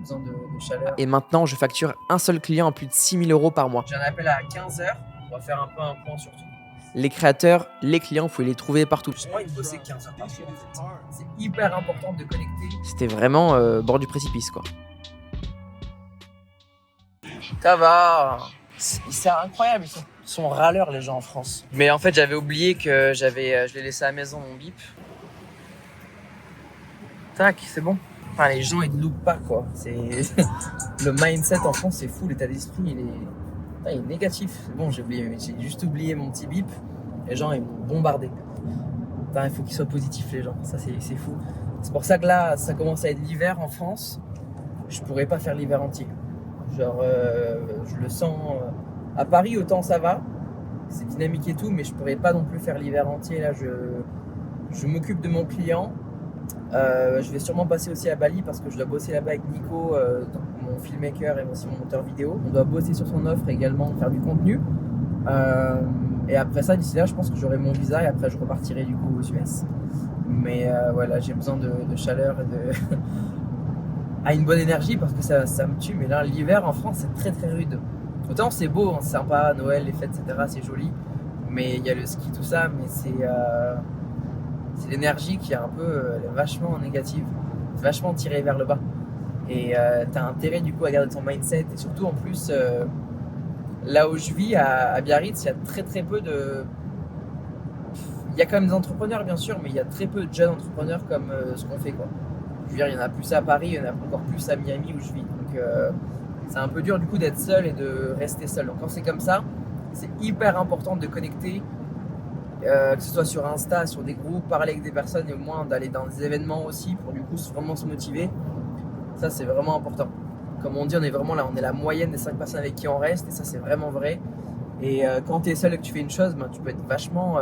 besoin de chaleur. Et maintenant, je facture un seul client à plus de 6 000 € par mois. J'ai un appel à 15h. On va faire un peu un point sur tout. Les créateurs, les clients, vous pouvez les trouver partout. J'ai pas envie de bosser 15 heures par jour en fait. C'est hyper important de connecter. C'était vraiment bord du précipice, quoi. Ça va. C'est incroyable, ils sont râleurs les gens en France. Mais en fait j'avais oublié que je l'ai laissé à la maison mon bip. Tac, c'est bon. Enfin, les gens ils ne loupent pas quoi. Le mindset en France c'est fou, l'état d'esprit il est négatif. C'est bon, j'ai juste oublié mon petit bip. Les gens ils m'ont bombardé. Putain, il faut qu'ils soient positifs les gens, ça c'est fou. C'est pour ça que là ça commence à être l'hiver en France. Je pourrais pas faire l'hiver entier. Genre je le sens à Paris autant ça va, c'est dynamique et tout, mais je pourrais pas non plus faire l'hiver entier. Là je m'occupe de mon client. Je vais sûrement passer aussi à Bali parce que je dois bosser là-bas avec Nico, mon filmmaker et aussi mon monteur vidéo. On doit bosser sur son offre et également faire du contenu. Et après ça, d'ici là, je pense que j'aurai mon visa et après je repartirai du coup aux US. Mais voilà, j'ai besoin de chaleur et de à une bonne énergie parce que ça me tue. Mais là, l'hiver en France, c'est très très rude. Autant c'est beau, hein, c'est sympa, Noël, les fêtes, etc. C'est joli. Mais il y a le ski, tout ça, mais c'est l'énergie qui est un peu vachement négative, vachement tirée vers le bas. Et t'as intérêt du coup à garder ton mindset. Et surtout en plus, là où je vis, à Biarritz, il y a très très peu de... Il y a quand même des entrepreneurs bien sûr, mais il y a très peu de jeunes entrepreneurs comme ce qu'on fait quoi. Je veux dire, il y en a plus à Paris, il y en a encore plus à Miami où je vis. Donc c'est un peu dur du coup d'être seul et de rester seul. Donc quand c'est comme ça, c'est hyper important de connecter, que ce soit sur Insta, sur des groupes, parler avec des personnes et au moins d'aller dans des événements aussi pour du coup vraiment se motiver. Ça c'est vraiment important. Comme on dit, on est vraiment là, on est la moyenne des 5 personnes avec qui on reste et ça c'est vraiment vrai. Et quand tu es seul et que tu fais une chose, ben, tu peux être vachement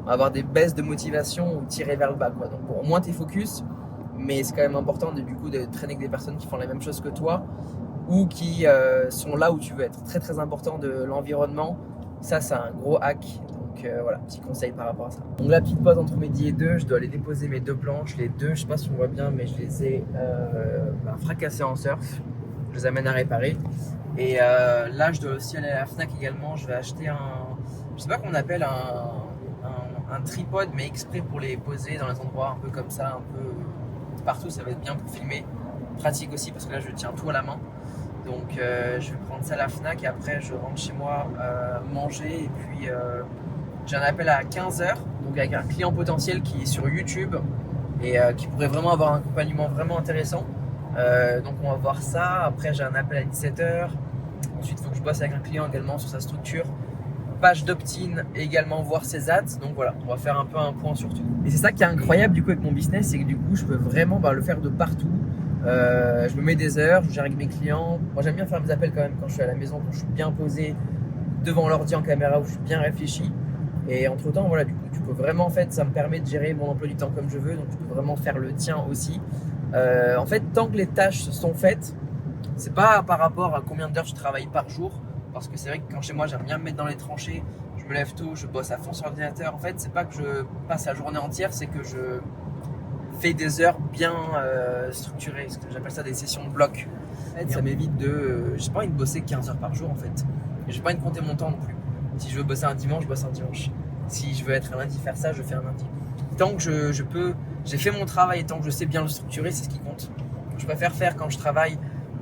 avoir des baisses de motivation ou tirer vers le bas quoi. Donc bon, au moins tu es focus. Mais c'est quand même important du coup de traîner avec des personnes qui font la même chose que toi ou qui sont là où tu veux être. Très très important de l'environnement. Ça c'est un gros hack. Donc voilà, petit conseil par rapport à ça. Donc la petite pause entre midi et 2, je dois aller déposer mes 2 planches. Les deux, je sais pas si on voit bien, mais je les ai fracassées en surf. Je les amène à réparer. Et là je dois aussi aller à la Fnac également. Je vais acheter je sais pas qu'on appelle un tripod, mais exprès pour les poser dans les endroits un peu comme ça, un peu partout, ça va être bien pour filmer. Pratique aussi parce que là je tiens tout à la main. Donc je vais prendre ça à la Fnac et après je rentre chez moi manger. Et puis j'ai un appel à 15h, donc avec un client potentiel qui est sur YouTube et qui pourrait vraiment avoir un accompagnement vraiment intéressant. Donc on va voir ça. Après j'ai un appel à 17h. Ensuite il faut que je bosse avec un client également sur sa structure, page d'opt-in et également voir ses ads. Donc voilà, on va faire un peu un point sur tout. Et c'est ça qui est incroyable du coup avec mon business, c'est que du coup je peux vraiment le faire de partout. Je me mets des heures, je gère avec mes clients. Moi j'aime bien faire mes appels quand même quand je suis à la maison, quand je suis bien posé devant l'ordi en caméra, où je suis bien réfléchi. Et entre temps voilà, du coup tu peux vraiment, en fait ça me permet de gérer mon emploi du temps comme je veux, donc tu peux vraiment faire le tien aussi. En fait tant que les tâches sont faites, c'est pas par rapport à combien d'heures je travaille par jour. Parce que c'est vrai que quand chez moi j'aime bien me mettre dans les tranchées, je me lève tôt, je bosse à fond sur l'ordinateur. En fait c'est pas que je passe la journée entière, c'est que je fais des heures bien structurées, j'appelle ça des sessions bloc. En fait, ça m'évite j'ai pas envie de bosser 15 heures par jour en fait. Et j'ai pas envie de compter mon temps non plus. Si je veux bosser un dimanche, je bosse un dimanche. Si je veux être un lundi faire ça, je fais un lundi. Tant que je peux, j'ai fait mon travail et tant que je sais bien le structurer, c'est ce qui compte. Je préfère faire quand je travaille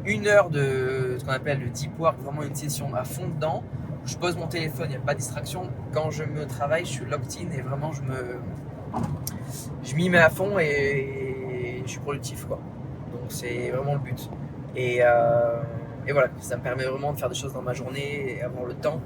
1 heure de ce qu'on appelle le deep work, vraiment une session à fond dedans. Je pose mon téléphone, il n'y a pas de distraction. Quand je me travaille, je suis locked in et vraiment je m'y mets à fond et je suis productif quoi. Donc c'est vraiment le but. Et voilà, ça me permet vraiment de faire des choses dans ma journée et avoir le temps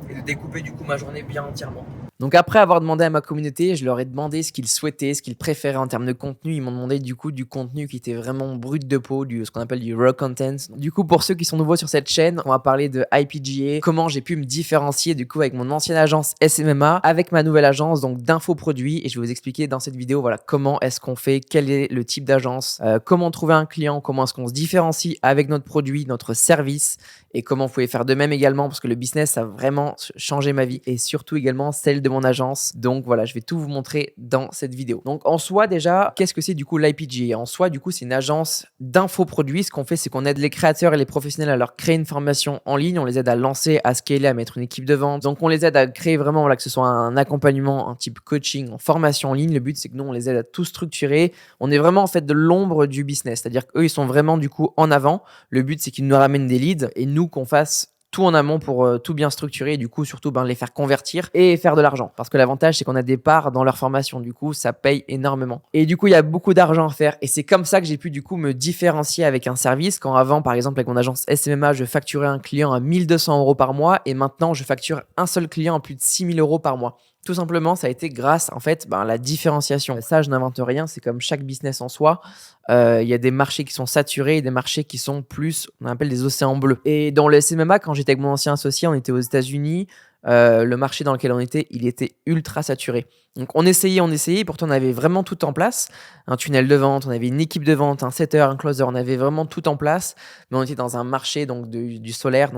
et de découper du coup ma journée bien entièrement. Donc après avoir demandé à ma communauté, je leur ai demandé ce qu'ils souhaitaient, ce qu'ils préféraient en termes de contenu. Ils m'ont demandé du coup du contenu qui était vraiment brut de peau, ce qu'on appelle du raw content. Du coup, pour ceux qui sont nouveaux sur cette chaîne, on va parler de IPGA, comment j'ai pu me différencier du coup avec mon ancienne agence SMMA, avec ma nouvelle agence donc d'infoproduits. Et je vais vous expliquer dans cette vidéo voilà comment est-ce qu'on fait, quel est le type d'agence, comment trouver un client, comment est-ce qu'on se différencie avec notre produit, notre service et comment vous pouvez faire de même également parce que le business a vraiment changé ma vie et surtout également celle de mon agence. Donc voilà, je vais tout vous montrer dans cette vidéo. Donc en soi déjà, qu'est-ce que c'est du coup l'IPG? En soi du coup c'est une agence d'infoproduits. Ce qu'on fait c'est qu'on aide les créateurs et les professionnels à leur créer une formation en ligne. On les aide à lancer, à scaler, à mettre une équipe de vente. Donc on les aide à créer vraiment voilà, que ce soit un accompagnement, un type coaching, en formation en ligne. Le but c'est que nous on les aide à tout structurer. On est vraiment en fait de l'ombre du business. C'est-à-dire qu'eux ils sont vraiment du coup en avant. Le but c'est qu'ils nous ramènent des leads et nous qu'on fasse tout en amont pour tout bien structurer et du coup surtout les faire convertir et faire de l'argent. Parce que l'avantage c'est qu'on a des parts dans leur formation, du coup ça paye énormément. Et du coup il y a beaucoup d'argent à faire et c'est comme ça que j'ai pu du coup me différencier avec un service. Quand avant par exemple avec mon agence SMMA je facturais un client à 1200 euros par mois et maintenant je facture un seul client à plus de 6000 euros par mois. Tout simplement, ça a été grâce en fait à la différenciation. Ça, je n'invente rien, c'est comme chaque business en soi. Il y a des marchés qui sont saturés et des marchés qui sont plus, on appelle des océans bleus. Et dans le SMMA, quand j'étais avec mon ancien associé, on était aux États-Unis. Le marché dans lequel on était, il était ultra saturé. Donc on essayait, pourtant on avait vraiment tout en place. Un tunnel de vente, on avait une équipe de vente, un setter, un closer, on avait vraiment tout en place. Mais on était dans un marché donc du solaire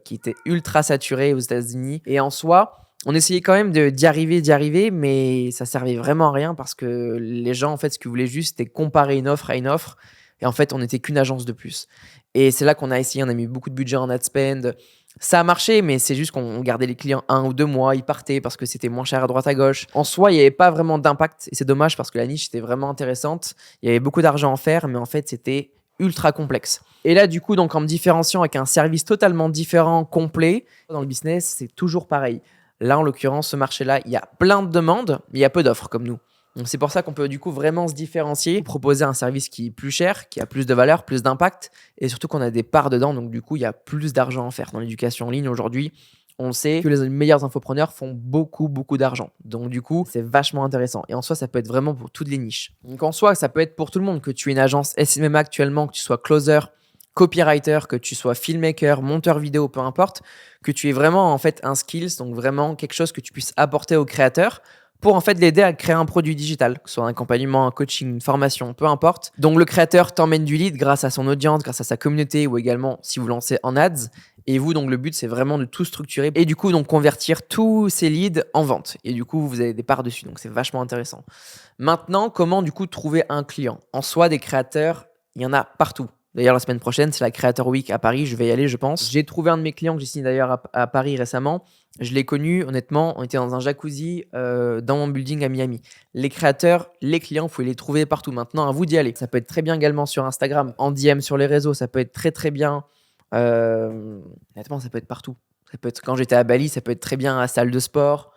qui était ultra saturé aux États-Unis. Et en soi, on essayait quand même d'y arriver, mais ça servait vraiment à rien parce que les gens, en fait, ce qu'ils voulaient juste, c'était comparer une offre à une offre. Et en fait, on n'était qu'une agence de plus. Et c'est là qu'on a essayé, on a mis beaucoup de budget en ad spend. Ça a marché, mais c'est juste qu'on gardait les clients 1 ou 2 mois, ils partaient parce que c'était moins cher à droite à gauche. En soi, il n'y avait pas vraiment d'impact et c'est dommage parce que la niche était vraiment intéressante. Il y avait beaucoup d'argent à faire, mais en fait, c'était ultra complexe. Et là, du coup, donc en me différenciant avec un service totalement différent, complet, dans le business, c'est toujours pareil. Là, en l'occurrence, ce marché-là, il y a plein de demandes, mais il y a peu d'offres comme nous. Donc, c'est pour ça qu'on peut du coup vraiment se différencier, proposer un service qui est plus cher, qui a plus de valeur, plus d'impact, et surtout qu'on a des parts dedans. Donc, du coup, il y a plus d'argent à faire dans l'éducation en ligne aujourd'hui. On sait que les meilleurs infopreneurs font beaucoup d'argent. Donc, du coup, c'est vachement intéressant. Et en soi, ça peut être vraiment pour toutes les niches. Donc, en soi, ça peut être pour tout le monde, que tu aies une agence SMMA actuellement, que tu sois closer, copywriter, que tu sois filmmaker, monteur vidéo, peu importe, que tu aies vraiment en fait un skills, donc vraiment quelque chose que tu puisses apporter au créateur pour en fait l'aider à créer un produit digital, que ce soit un accompagnement, un coaching, une formation, peu importe. Donc le créateur t'emmène du lead grâce à son audience, grâce à sa communauté ou également si vous lancez en ads. Et vous, donc le but, c'est vraiment de tout structurer et du coup, donc convertir tous ces leads en vente. Et du coup, vous avez des parts dessus, donc c'est vachement intéressant. Maintenant, comment du coup trouver un client? En soi, des créateurs, il y en a partout. D'ailleurs, la semaine prochaine, c'est la Creator Week à Paris. Je vais y aller, je pense. J'ai trouvé un de mes clients que j'ai signé d'ailleurs à Paris récemment. Je l'ai connu, honnêtement. On était dans un jacuzzi dans mon building à Miami. Les créateurs, les clients, vous pouvez les trouver partout. Maintenant, à vous d'y aller. Ça peut être très bien également sur Instagram, en DM sur les réseaux. Ça peut être très bien. Honnêtement, ça peut être partout. Ça peut être quand j'étais à Bali, ça peut être très bien à la salle de sport.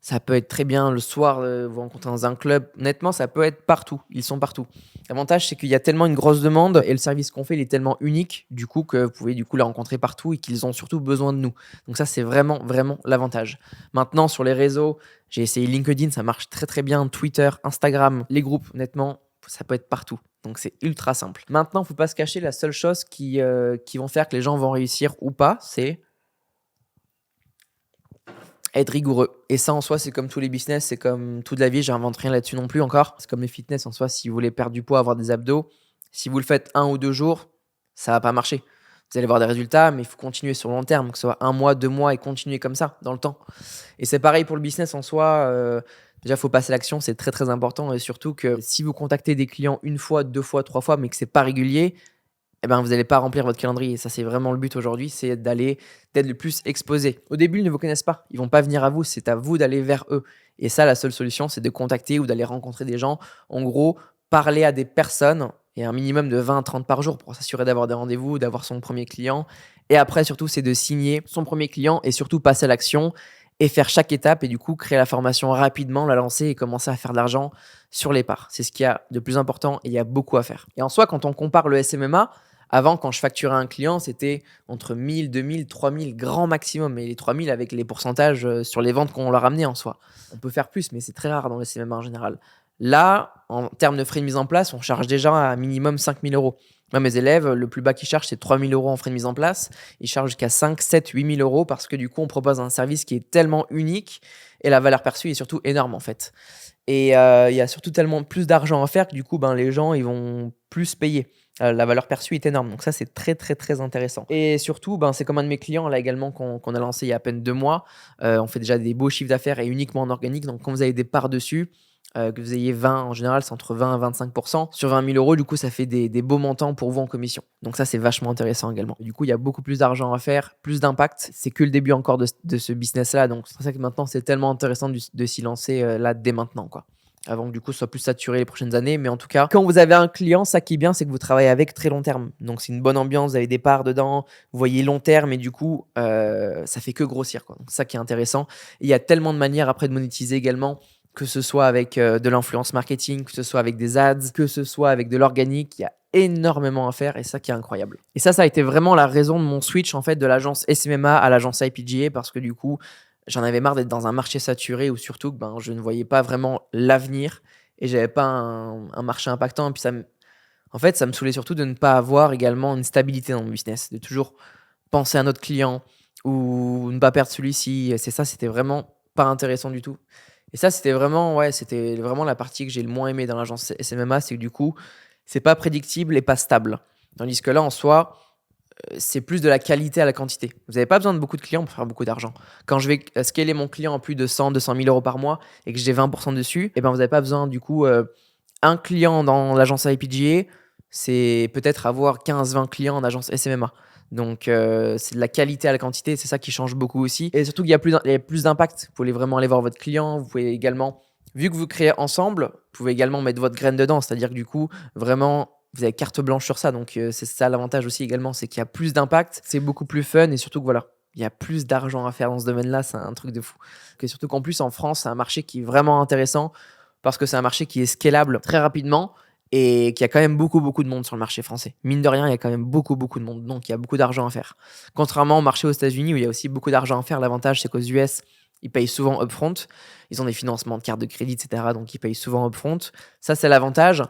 Ça peut être très bien le soir, vous rencontrer dans un club. Honnêtement, ça peut être partout. Ils sont partout. L'avantage, c'est qu'il y a tellement une grosse demande et le service qu'on fait, il est tellement unique, du coup, que vous pouvez du coup les rencontrer partout et qu'ils ont surtout besoin de nous. Donc ça, c'est vraiment l'avantage. Maintenant, sur les réseaux, j'ai essayé LinkedIn, ça marche très bien. Twitter, Instagram, les groupes, honnêtement, ça peut être partout. Donc c'est ultra simple. Maintenant, il ne faut pas se cacher, la seule chose qui vont faire que les gens vont réussir ou pas, c'est être rigoureux. Et ça, en soi, c'est comme tous les business, c'est comme toute la vie, j'invente rien là-dessus non plus encore. C'est comme le fitness en soi, si vous voulez perdre du poids, avoir des abdos, si vous le faites 1 ou 2 jours, ça va pas marcher. Vous allez voir des résultats, mais il faut continuer sur le long terme, que ce soit 1 mois, 2 mois, et continuer comme ça, dans le temps. Et c'est pareil pour le business en soi. Déjà, il faut passer à l'action, c'est très important. Et surtout que si vous contactez des clients 1 fois, 2 fois, 3 fois, mais que c'est pas régulier, eh ben, vous n'allez pas remplir votre calendrier. Et ça, c'est vraiment le but aujourd'hui, c'est d'être le plus exposé. Au début, ils ne vous connaissent pas. Ils vont pas venir à vous. C'est à vous d'aller vers eux. Et ça, la seule solution, c'est de contacter ou d'aller rencontrer des gens. En gros, parler à des personnes et un minimum de 20 à 30 par jour pour s'assurer d'avoir des rendez-vous, d'avoir son premier client. Et après, surtout, c'est de signer son premier client et surtout passer à l'action et faire chaque étape et du coup, créer la formation rapidement, la lancer et commencer à faire de l'argent sur les parts. C'est ce qu'il y a de plus important et il y a beaucoup à faire. Et en soi, quand on compare le SMMA, avant, quand je facturais un client, c'était entre 1000, 2000, 3000 grand maximum. Et les 3000 avec les pourcentages sur les ventes qu'on leur amenait en soi. On peut faire plus, mais c'est très rare dans le SMMA en général. Là, en termes de frais de mise en place, on charge déjà à minimum 5000 euros. Moi, mes élèves, le plus bas qu'ils chargent, c'est 3000 euros en frais de mise en place. Ils chargent jusqu'à 5, 7, 8000 euros parce que du coup, on propose un service qui est tellement unique et la valeur perçue est surtout énorme en fait. Et il y a surtout tellement plus d'argent à faire que du coup, les gens, ils vont plus payer. la valeur perçue est énorme. Donc ça, c'est très, très, très intéressant. Et surtout, ben, c'est comme un de mes clients là également qu'on a lancé il y a à peine 2 mois. On fait déjà des beaux chiffres d'affaires et uniquement en organique. Donc quand vous avez des parts dessus, que vous ayez 20, en général, c'est entre 20 et 25%. Sur 20 000 euros, du coup, ça fait des beaux montants pour vous en commission. Donc ça, c'est vachement intéressant également. Du coup, il y a beaucoup plus d'argent à faire, plus d'impact. C'est que le début encore de ce business-là. Donc c'est pour ça que maintenant, c'est tellement intéressant de s'y lancer là dès maintenant, quoi. Avant que du coup, ce soit plus saturé les prochaines années. Mais en tout cas, quand vous avez un client, ça qui est bien, c'est que vous travaillez avec très long terme. Donc c'est une bonne ambiance, vous avez des parts dedans, vous voyez long terme et du coup, ça fait que grossir, quoi. Donc ça qui est intéressant. Et il y a tellement de manières après de monétiser également, que ce soit avec de l'influence marketing, que ce soit avec des ads, que ce soit avec de l'organique. Il y a énormément à faire et ça qui est incroyable. Et ça a été vraiment la raison de mon switch en fait de l'agence SMMA à l'agence IPGA parce que du coup, j'en avais marre d'être dans un marché saturé où surtout que ben, je ne voyais pas vraiment l'avenir et j'avais pas un marché impactant. Et puis en fait, ça me saoulait surtout de ne pas avoir également une stabilité dans mon business, de toujours penser à notre client ou ne pas perdre celui-ci. C'est ça, c'était vraiment pas intéressant du tout. Et ça, c'était vraiment la partie que j'ai le moins aimé dans l'agence SMMA, c'est que du coup, c'est pas prédictible et pas stable. Tandis que là, en soi, c'est plus de la qualité à la quantité. Vous n'avez pas besoin de beaucoup de clients pour faire beaucoup d'argent. Quand je vais scaler mon client en plus de 100, 200 000 euros par mois et que j'ai 20% dessus, et ben vous n'avez pas besoin du coup un client dans l'agence IPGA, c'est peut-être avoir 15-20 clients en agence SMMA. Donc c'est de la qualité à la quantité, c'est ça qui change beaucoup aussi. Et surtout qu'il y a plus d'impact. Vous pouvez vraiment aller voir votre client, vous pouvez également, vu que vous créez ensemble, vous pouvez également mettre votre graine dedans. C'est-à-dire que du coup, vraiment, vous avez carte blanche sur ça. Donc c'est ça l'avantage aussi également, c'est qu'il y a plus d'impact, c'est beaucoup plus fun et surtout que voilà, il y a plus d'argent à faire dans ce domaine-là, c'est un truc de fou. Et surtout qu'en plus en France, c'est un marché qui est vraiment intéressant parce que c'est un marché qui est scalable très rapidement et qu'il y a quand même beaucoup, beaucoup de monde sur le marché français. Mine de rien, il y a quand même beaucoup, beaucoup de monde. Donc, il y a beaucoup d'argent à faire. Contrairement au marché aux États-Unis où il y a aussi beaucoup d'argent à faire, l'avantage, c'est qu'aux US, ils payent souvent upfront. Ils ont des financements de cartes de crédit, etc. Donc, ils payent souvent upfront. Ça, c'est l'avantage.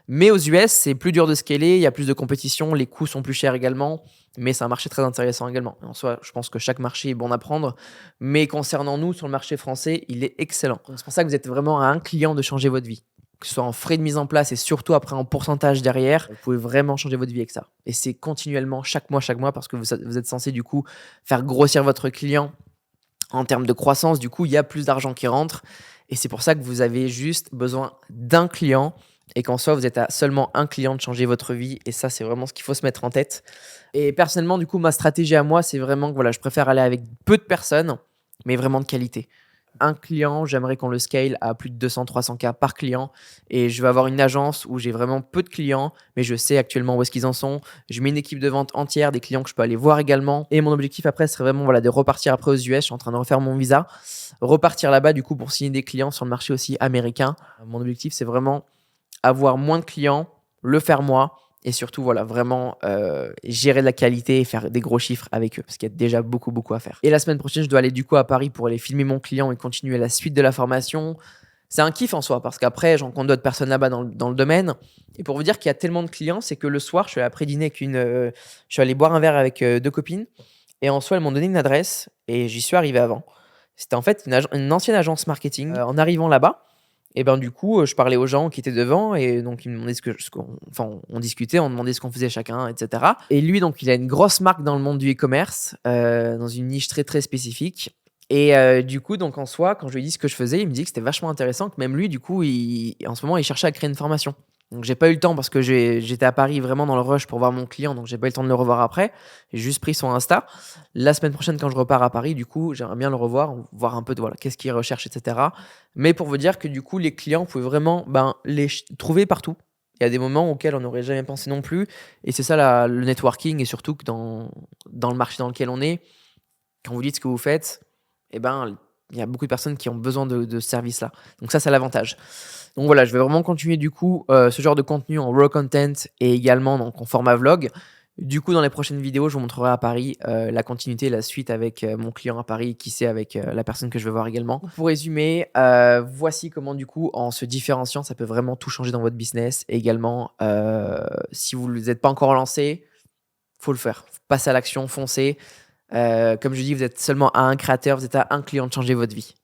Mais aux US, c'est plus dur de scaler. Il y a plus de compétition. Les coûts sont plus chers également. Mais c'est un marché très intéressant également. En soi, je pense que chaque marché est bon à prendre. Mais concernant nous, sur le marché français, il est excellent. Donc, c'est pour ça que vous êtes vraiment à un client de changer votre vie. Que ce soit en frais de mise en place et surtout après en pourcentage derrière, vous pouvez vraiment changer votre vie avec ça. Et c'est continuellement, chaque mois, parce que vous êtes censé du coup faire grossir votre client en termes de croissance. Du coup, il y a plus d'argent qui rentre. Et c'est pour ça que vous avez juste besoin d'un client et qu'en soi, vous êtes à seulement un client de changer votre vie. Et ça, c'est vraiment ce qu'il faut se mettre en tête. Et personnellement, du coup, ma stratégie à moi, c'est vraiment que voilà, je préfère aller avec peu de personnes, mais vraiment de qualité. Un client, j'aimerais qu'on le scale à plus de 200-300K par client. Et je vais avoir une agence où j'ai vraiment peu de clients, mais je sais actuellement où est-ce qu'ils en sont. Je mets une équipe de vente entière, des clients que je peux aller voir également. Et mon objectif après serait vraiment voilà, de repartir après aux US. Je suis en train de refaire mon visa. Repartir là-bas du coup pour signer des clients sur le marché aussi américain. Mon objectif, c'est vraiment avoir moins de clients, le faire moi. Et surtout, voilà, vraiment gérer de la qualité et faire des gros chiffres avec eux, parce qu'il y a déjà beaucoup, beaucoup à faire. Et la semaine prochaine, je dois aller du coup à Paris pour aller filmer mon client et continuer la suite de la formation. C'est un kiff en soi, parce qu'après, j'en rencontre d'autres personnes là-bas dans le domaine. Et pour vous dire qu'il y a tellement de clients, c'est que le soir, je suis allé après dîner avec je suis allé boire un verre avec 2 copines. Et en soi, elles m'ont donné une adresse et j'y suis arrivé avant. C'était en fait une ancienne agence marketing. En arrivant là-bas, et ben du coup, je parlais aux gens qui étaient devant et donc ils me demandaient on discutait, on demandait ce qu'on faisait chacun, etc. Et lui, donc, il a une grosse marque dans le monde du e-commerce, dans une niche très très spécifique. Et du coup, donc en soi, quand je lui ai dit ce que je faisais, il me dit que c'était vachement intéressant, que même lui, du coup, en ce moment, il cherchait à créer une formation. Donc j'ai pas eu le temps parce que j'étais à Paris vraiment dans le rush pour voir mon client, donc j'ai pas eu le temps de le revoir après. J'ai juste pris son Insta. La semaine prochaine, quand je repars à Paris, du coup, j'aimerais bien le revoir, voir un peu de voilà, qu'est-ce qu'il recherche, etc. Mais pour vous dire que du coup, les clients, vous pouvez vraiment les trouver partout. Il y a des moments auxquels on n'aurait jamais pensé non plus. Et c'est ça le networking, et surtout que dans le marché dans lequel on est, quand vous dites ce que vous faites, eh ben, il y a beaucoup de personnes qui ont besoin de ce service-là. Donc ça, c'est l'avantage. Donc voilà, je vais vraiment continuer du coup ce genre de contenu en raw content et également donc, en format vlog. Du coup, dans les prochaines vidéos, je vous montrerai à Paris la continuité, la suite avec mon client à Paris, qui sait avec la personne que je vais voir également. Pour résumer, voici comment du coup, en se différenciant, ça peut vraiment tout changer dans votre business. Et également, si vous n'êtes pas encore lancé, faut le faire. Passez à l'action, foncez. Comme je dis, vous êtes seulement à un créateur, vous êtes à un client de changer votre vie.